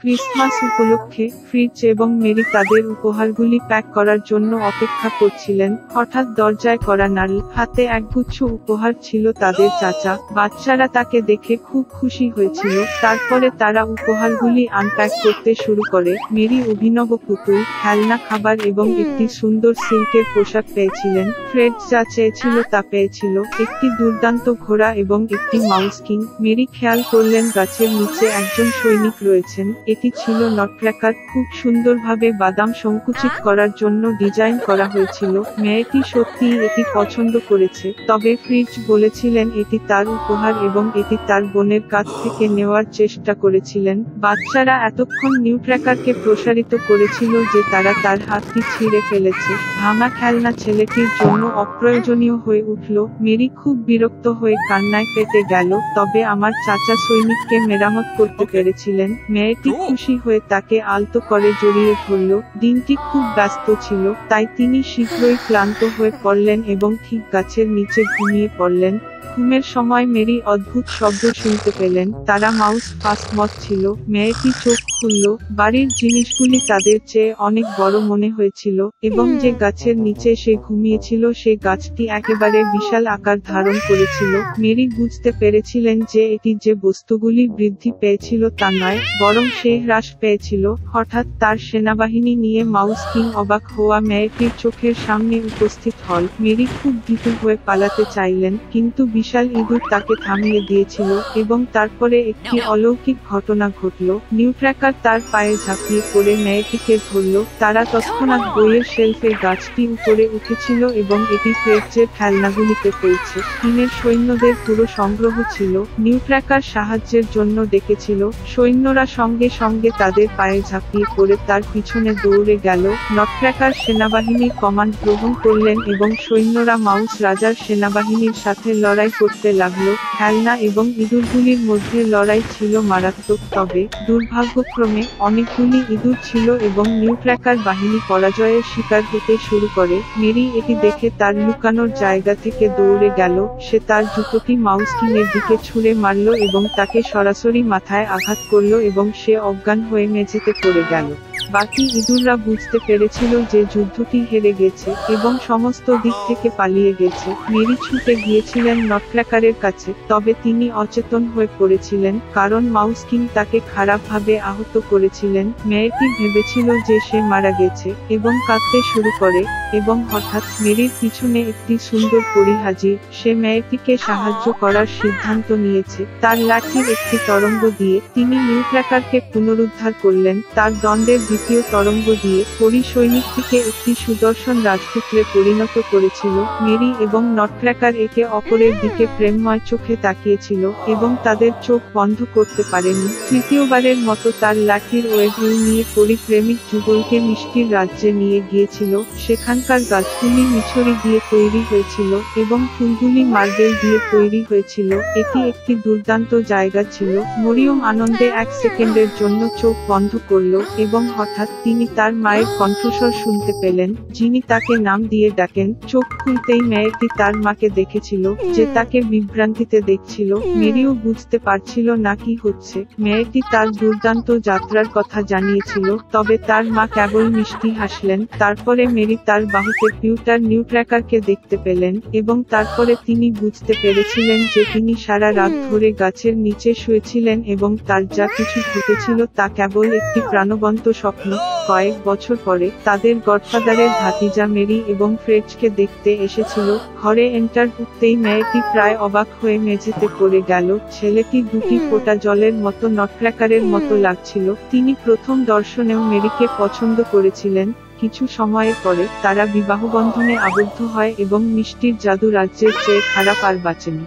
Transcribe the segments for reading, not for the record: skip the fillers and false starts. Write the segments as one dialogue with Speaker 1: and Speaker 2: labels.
Speaker 1: Christmas উপলক্ষে fridge এবং Mary তাদের উপহারগুলি প্যাক করার জন্য অপেক্ষা করছিলেন। হঠাৎ দরজায় কড়া নাড়ল, হাতে একগুচ্ছ উপহার ছিল তাদের চাচা। বাচ্চারা তাকে দেখে খুব খুশি হয়েছিল। তারপরে তারা উপহারগুলি আনপ্যাক করতে শুরু করে। মেরি অভিনব পুতুল, খেলনা, খাবার এবং একটি সুন্দর সিল্কের পোশাক পেয়েছিলেন। ফ্রেড যা চেয়েছিল তা পেয়েছিল, একটি দুর্দান্ত ঘোড়া এবং একটি মাউস কিং। মেরি খেয়াল করলেন গাছের নিচে একজন সৈনিক রয়েছেন। এটি ছিল নটক্র্যাকার, খুব সুন্দরভাবে বাদাম সংকুচিত করার জন্য ডিজাইন করা হয়েছিল। মেয়েটি সত্যিই এটি পছন্দ করেছে, তবে ফ্রিজ বলেছিলেন এটি তার উপহার এবং এটি তার বোনের কাছ থেকে নেওয়ার চেষ্টা করেছিলেন। বাচ্চারা এতক্ষণ নিউট্র্যাকারকে প্রসারিত করেছিল যে তারা তার হাতটি ছিঁড়ে ফেলেছে। ভাঙা খেলনা ছেলেটির জন্য অপ্রয়োজনীয় হয়ে উঠল। মেরি খুব বিরক্ত হয়ে কান্নায় ফেটে গেল। তবে আমার চাচা সৈনিককে মেরামত করতে পেরেছিলেন। মেয়েটি খুশি হয়ে তাকে আলতো করে জড়িয়ে ধরল। দিনটি খুব ব্যস্ত ছিল, তাই তিনি শীঘ্রই ক্লান্ত হয়ে পড়লেন এবং ঠিক গাছের নিচে ঘুমিয়ে পড়লেন। ঘুমের সময় মেরি অদ্ভুত শব্দ শুনতে পেলেন। তারা মাউস ফাস্টমথ ছিল। মেয়েটি চোখ খুলল। বাড়ির জিনিসগুলি তাদের চেয়ে অনেক বড় মনে হয়েছিল এবং যে গাছের নিচে সে ঘুমিয়েছিল সে গাছটি একেবারে বিশাল আকার ধারণ করেছিল। মেরি বুঝতে পেরেছিলেন যে এটি যে বস্তুগুলি বৃদ্ধি পেয়েছিল তা নয়, বরং সে হ্রাস পেয়েছিল। হঠাৎ তার সেনাবাহিনী নিয়ে মাউস কিং অবাক হওয়া মেয়েটির চোখের সামনে উপস্থিত হল। মেরি খুব ভীতু হয়ে পালাতে চাইলেন, কিন্তু বিশাল ইঁদুর তাকে থামিয়ে দিয়েছিল এবং তারপরে একটি অলৌকিক ঘটনা ঘটল। নিউট্র্যাকার তার পায়ে ঝাঁপিয়ে পড়ে মেয়েটিকে ধরল। তারা তৎক্ষণাৎ বইয়ের শেলফে গাছটি উপরে উঠেছিল এবং এটি ফ্রেডজের খেলনাগুলিতে পড়ছে। চীনের সৈন্যদের পুরো সংগ্রহ ছিল। নিউট্র্যাকার সাহায্যের জন্য ডেকেছিল। সৈন্যরা সঙ্গে সঙ্গে তাদের পায়ে ঝাঁপিয়ে পড়ে তার পিছনে দৌড়ে গেল। নটক্র্যাকার সেনাবাহিনীর কমান্ড গ্রহণ করলেন এবং সৈন্যরা মাউস রাজার সেনাবাহিনীর সাথে লড়াই করতে লাগলো। খেলনা এবং ইঁদুরগুলির মধ্যে লড়াই ছিল মারাত্মক, তবে দুর্ভাগ্যক্রমে অনেকগুলি ইঁদুর ছিল এবং নিউট্র্যাকার বাহিনী পরাজয়ের শিকার হতে শুরু করে। মেরি এটি দেখে তার লুকানোর জায়গা থেকে দৌড়ে গেল। সে তার জুতোটি মাউস কিংয়ের দিকে ছুঁড়ে মারল এবং তাকে সরাসরি মাথায় আঘাত করল এবং সে অজ্ঞান হয়ে মেঝেতে পড়ে গেল। বাকি ইঁদুররা বুঝতে পেরেছিল যে যুদ্ধটি হেরে গেছে এবং সমস্ত দিক থেকে পালিয়ে গেছে। মেরি ছুটে গিয়েছিলেন নটক্র্যাকারের কাছে, তবে তিনি অচেতন হয়ে পড়েছিলেন কারণ মাউস কিং তাকে খারাপভাবে আহত করেছিলেন। মেয়েটি ভেবেছিল যে সে মারা গেছে এবং কাঁদতে শুরু করে এবং হঠাৎ মেরির পিছনে একটি সুন্দর পরী হাজির। সে মেয়েটিকে সাহায্য করার সিদ্ধান্ত নিয়েছে। তার লাঠির একটি তরঙ্গ দিয়ে তিনি নিউট্র্যাকারকে পুনরুদ্ধার করলেন। তার দণ্ডের দ্বিতীয় তরঙ্গ দিয়ে পরী সৈনিকটিকে একটি সুদর্শন রাজপুত্রে পরিণত করেছিল। মেরি এবং নটক্র্যাকার একে অপরের দিকে প্রেমময় চোখে তাকিয়েছিল এবং তাদের চোখ বন্ধ করতে পারেনি। তৃতীয়বারের মতো তার লাঠির ওয়েভল নিয়ে পরী প্রেমিক যুগলকে মিষ্টির রাজ্যে নিয়ে গিয়েছিল। সেখানকার গাছগুলি মিছরি দিয়ে তৈরি হয়েছিল এবং ফুলগুলি মার্বেল দিয়ে তৈরি হয়েছিল। এটি একটি দুর্দান্ত জায়গা ছিল। মরিয়ম আনন্দে এক সেকেন্ডের জন্য চোখ বন্ধ করল এবং হঠাৎ তিনি তার মায়ের কণ্ঠস্বর শুনতে পেলেন, যিনি তাকে নাম দিয়ে ডাকেন। চোখ খুলতেই মেয়েটি তার মাকে দেখেছিল, যে তাকে বিভ্রান্তিতে দেখছিল। মেরিও বুঝতে পারছিল না কি হচ্ছে। মেয়েটি তার দুর্দান্ত যাত্রার কথা জানিয়েছিল, তবে তার মা কেবল মিষ্টি হাসলেন। তারপরে মেরি তার বাহুতে পিউটার নিউট্র্যাকারকে দেখতে পেলেন এবং তারপরে তিনি বুঝতে পেরেছিলেন যে তিনি সারা রাত ধরে গাছের নিচে শুয়েছিলেন এবং তার যা কিছু ঘটেছিল তা কেবল একটি প্রাণবন্ত স্বপ্ন। কয়েক বছর পরে তাদের গডফাদারের ভাতিজা মেরি এবং ফ্রেডকে দেখতে এসেছিল। ঘরে এন্টার ঢুকতেই মেয়েটি প্রায় অবাক হয়ে মেঝেতে পড়ে গেল। ছেলেটি দুটি ফোঁটা জলের মতো নটক্র্যাকারের মতো লাগছিল। তিনি প্রথম দর্শনেও মেরিকে পছন্দ করেছিলেন। কিছু সময়ের পরে তারা বিবাহবন্ধনে আবদ্ধ হয় এবং মিষ্টির জাদু রাজ্যের চেয়ে খারাপ আর বাঁচেনি।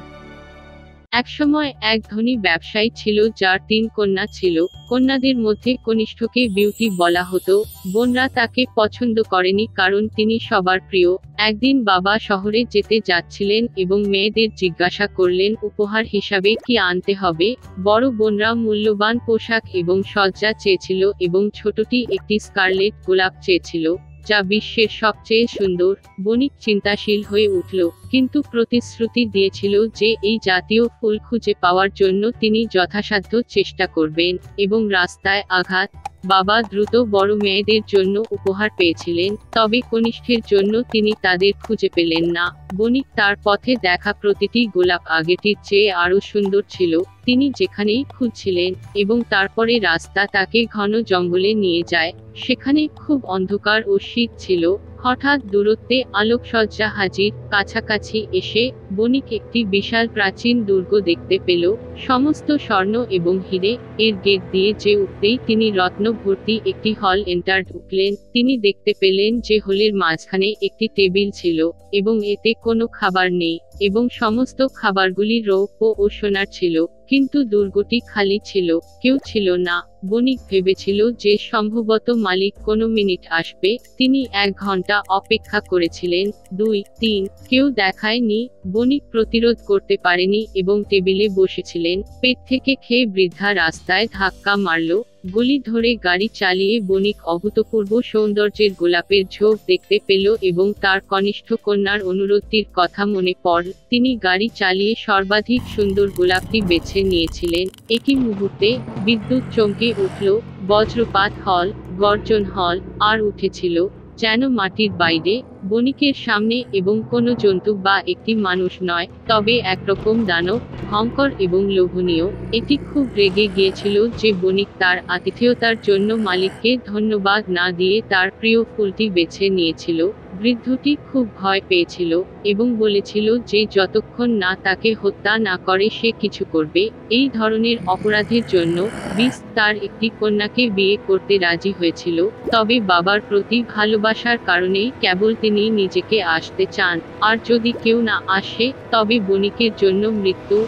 Speaker 2: একসময় এক ধনী ব্যবসায়ী ছিল যার 3 কন্যা ছিল। কন্যাদের মধ্যে কনিষ্ঠকে বিউটি বলা হতো। বোনরা তাকে পছন্দ করেনি কারণ তিনি সবার প্রিয়। একদিন বাবা শহরে যেতে যাচ্ছিলেন এবং মেয়েদের জিজ্ঞাসা করলেন উপহার হিসাবে কি আনতে হবে। বড় বোনরা মূল্যবান পোশাক এবং সজ্জা চেয়েছিল এবং ছোটটি একটি স্কারলেট গোলাপ চেয়েছিল। যা বিশ্বের সবচেয়ে সুন্দর। বণিক চিন্তাশীল হয়ে উঠল, কিন্তু প্রতিশ্রুতি দিয়েছিল যে এই জাতীয় ফুল খুঁজে পাওয়ার জন্য তিনি যথাসাধ্য চেষ্টা করবেন। এবং রাস্তায় আঘাত। বাবা দ্রুত বড় মেয়েদের জন্য উপহার পেয়েছিলেন, তবে কনিষ্ঠের জন্য তিনি তাদের খুঁজে পেলেন না। বণিক তার পথে দেখা প্রতিটি গোলাপ আগেটির চেয়ে আরো সুন্দর ছিল। তিনি যেখানেই খুঁজছিলেন, এবং তারপরে রাস্তা তাকে ঘন জঙ্গলে নিয়ে যায়। সেখানে খুব অন্ধকার ও শীত ছিল। হঠাৎ দূরত্বে আলোকসজ্জা হাজির। কাছাকাছি এসে বণিক একটি বিশাল প্রাচীন দুর্গ দেখতে পেল, সমস্ত স্বর্ণ এবং হিরে। এর গেট দিয়ে যে উঠতেই তিনি রত্ন ভর্তি একটি হল এন্টার ঢুকলেন। তিনি দেখতে পেলেন যে হলের মাঝখানে একটি টেবিল ছিল, এবং এতে কোনো খাবার নেই, এবং সমস্ত খাবারগুলি রৌপ্য ও সোনার ছিল। কিন্তু দুর্গটি খালি ছিল, কেউ ছিল না। বণিক ভেবেছিল যে সম্ভবত মালিক কোনো মিনিট আসবে। তিনি 1 ঘন্টা অপেক্ষা করেছিলেন, 2, 3, কেউ দেখায়নি। বণিক প্রতিরোধ করতে পারেনি এবং টেবিলে বসেছিলেন। পেট থেকে খেয়ে বৃদ্ধা রাস্তায় ধাক্কা মারল। গলি ধরে গাড়ি চালিয়ে বণিক অভূতপূর্ব সৌন্দর্যের গোলাপের ঝোপ দেখতে পেল এবং তার কনিষ্ঠ কন্যার অনুরোধটির কথা মনে পড়ল। তিনি গাড়ি চালিয়ে সর্বাধিক সুন্দর গোলাপটি বেছে নিয়েছিলেন। একই মুহূর্তে বিদ্যুৎ চমকে উঠল। বজ্রপাত হল, গর্জন হল, আর উঠেছিল যেন মাটির বাইরে, বণিকের সামনে, এবং কোনো জন্তু বা একটি মানুষ নয়, তবে একরকম দানব, ভয়ঙ্কর এবং লোভনীয়। এটি খুব রেগে গিয়েছিল যে বণিক তার আতিথেয়তার জন্য মালিককে ধন্যবাদ না দিয়ে তার প্রিয় ফুলটি বেছে নিয়েছিল। বৃদ্ধটি খুব ভয় পেয়েছিল, এবং বলেছিল যে যতক্ষণ না তাকে হত্যা না করে সে কিছু করবে। এই ধরনের অপরাধের জন্য বিস্ট তার একটি কন্যাকে বিয়ে করতে রাজি হয়েছিল, তবে বাবার প্রতি ভালোবাসার কারণেই কেবল তিনি নিজেকে আসতে চান, আর যদি কেউ না আসে তবে বণিকের জন্য মৃত্যু।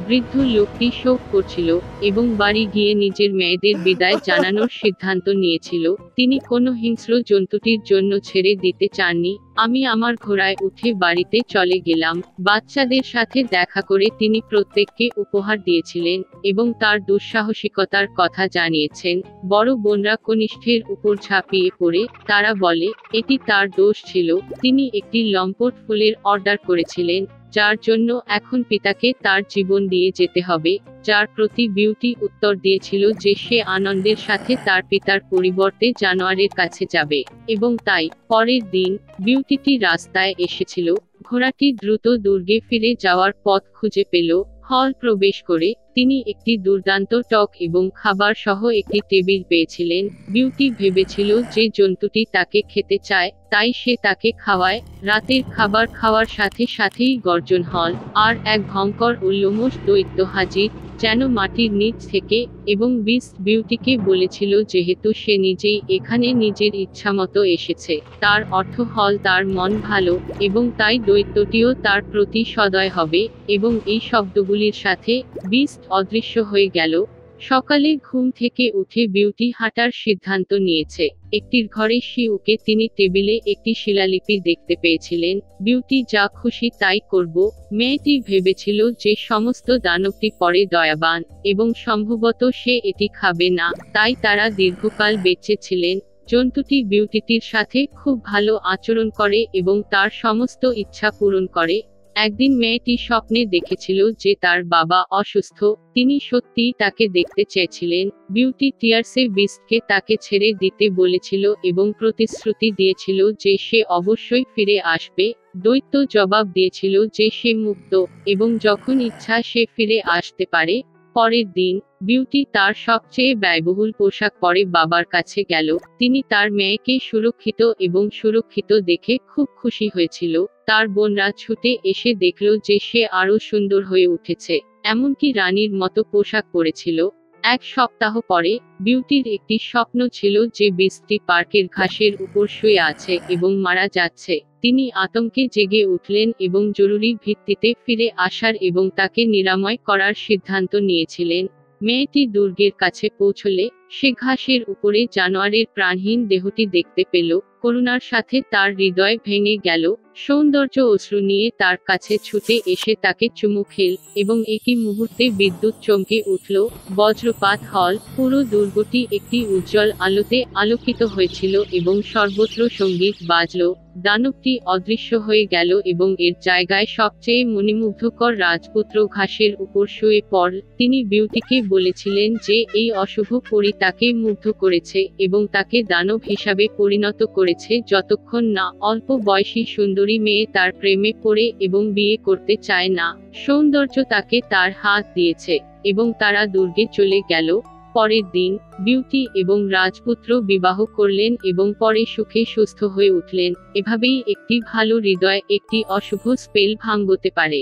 Speaker 2: বৃদ্ধ লোকটি শোক করছিল, এবং বাড়ি গিয়ে নিজের মেয়েদের বিদায় জানানোর সিদ্ধান্ত নিয়েছিল। তিনি কোনো হিংস্র জন্তুটির জন্য ছেড়ে দিতে চাননি। আমি আমার ঘোড়ায় উঠে বাড়িতে চলে গেলাম। বাচ্চাদের সাথে দেখা করে তিনি প্রত্যেককে উপহার দিয়েছিলেন, এবং তার দুঃসাহসিকতার কথা জানিয়েছেন। বড় বোনরা কনিষ্ঠের উপর ঝাঁপিয়ে পড়ে, তারা বলে এটি তার দোষ ছিল। তিনি একটি লম্পট ফুলের অর্ডার করেছিলেন, যার জন্য এখন পিতাকে তার জীবন দিয়ে যেতে হবে। যার প্রতি বিউটি উত্তর দিয়েছিল যে সে আনন্দের সাথে তার পিতার পরিবর্তে জানোয়ারের কাছে যাবে, এবং তাই পরের দিন বিউটিটি রাস্তায় এসেছিল। ঘোড়াটি দ্রুত দুর্গে ফিরে যাওয়ার পথ খুঁজে পেল। হল প্রবেশ করে তিনি একটি দুর্দান্ত টক এবং খাবার সহ একটি টেবিল পেয়েছিলেন। বিউটি ভেবেছিল যে জন্তুটি তাকে খেতে চায়, তাই সে তাকে খাওয়ায়। রাতের খাবার খাওয়ার সাথে সাথেই গর্জন হল, আর এক ভয়ঙ্কর উল্লম্ফ দৈত্য হাজির, যেন মাটির নিচ থেকে, এবং বিস্ট বিউটিকে বলেছিল যেহেতু সে নিজেই এখানে নিজের ইচ্ছামতো এসেছে, তার অর্থ হল তার মন ভালো, এবং তাই দৈত্যটিও তার প্রতি সদয় হবে। এবং এই শব্দগুলির সাথে বিস্ট অদৃশ্য হয়ে গেল। সকালে ঘুম থেকে উঠে বিউটি হাঁটার সিদ্ধান্ত নিয়েছে। একটির ঘরে শিউকে তিনি টেবিলে একটি শিলালিপি দেখতে পেয়েছিলেন। বিউটি যা খুশি তাই করব। মেয়েটি ভেবেছিল যে সমস্ত দানবটি পরে দয়াবান, এবং সম্ভবত সে এটি খাবে না, তাই তারা দীর্ঘকাল বেঁচে ছিলেন। জন্তুটি বিউটিটির সাথে খুব ভালো আচরণ করে এবং তার সমস্ত ইচ্ছা পূরণ করে। একদিন মেয়েটি স্বপ্নে দেখেছিল যে তার বাবা অসুস্থ। তিনি সত্যিই তাকে দেখতে চেয়েছিলেন। বিউটি টিয়ার্সে বিস্টকে তাকে ছেড়ে দিতে বলেছিল এবং প্রতিশ্রুতি দিয়েছিল যে সে অবশ্যই ফিরে আসবে। দৈত্য জবাব দিয়েছিল যে সে মুক্ত, এবং যখন ইচ্ছা সে ফিরে আসতে পারে। পরের দিন বিউটি তার সবচেয়ে ব্যয়বহুল পোশাক পরে বাবার কাছে গেল। তিনি তার মেয়েকে সুরক্ষিত দেখে খুব খুশি হয়েছিল। তার বোনরা ছুটে এসে দেখল যে সে আরো সুন্দর হয়ে উঠেছে, এমনকি রানীর মতো পোশাক পরেছিল। 1 সপ্তাহ পরে বিউটির একটি স্বপ্ন ছিল যে বিস্টটি পার্কের ঘাসের উপর শুয়ে আছে এবং মারা যাচ্ছে। তিনি আতঙ্কে জেগে উঠলেন এবং জরুরি ভিত্তিতে ফিরে আসার এবং তাকে নিরাময় করার সিদ্ধান্ত নিয়েছিলেন। মেয়েটি দুর্গের কাছে পৌঁছলে সে ঘাসের উপরে জানোয়ারের প্রাণহীন দেহটি দেখতে পেল। করুণার সাথে তার হৃদয় ভেঙে গেল। সৌন্দর্য অশ্রু নিয়ে তার কাছে ছুটে এসে তাকে চুমু খেল, এবং একই মুহূর্তে বিদ্যুৎ চমকে উঠল। বজ্রপাত হল, পুরো দুর্গটি একটি উজ্জ্বল আলোতে আলোকিত হয়েছিল এবং সর্বত্র সঙ্গীত বাজল। দানবটি অদৃশ্য হয়ে গেল এবং এর জায়গায় সবচেয়ে মণিমুগ্ধকর রাজপুত্র ঘাসের উপর শুয়ে পড়ল। তিনি বিউটিকে বলেছিলেন যে এই অশুভ পরী তাকে মুগ্ধ করেছে এবং তাকে দানব হিসাবে পরিণত করেছে যতক্ষণ না অল্প বয়সী সুন্দরী মেয়ে তার প্রেমে পড়ে এবং বিয়ে করতে চায় না। সৌন্দর্য তাকে তার হাত দিয়েছে এবং তারা দুর্গে চলে গেল। পরের দিন বিউটি এবং রাজপুত্র বিবাহ করলেন এবং পরে সুখে সুস্থ হয়ে উঠলেন। এভাবেই একটি ভালো হৃদয় একটি অশুভ স্পেল ভাঙতে পারে।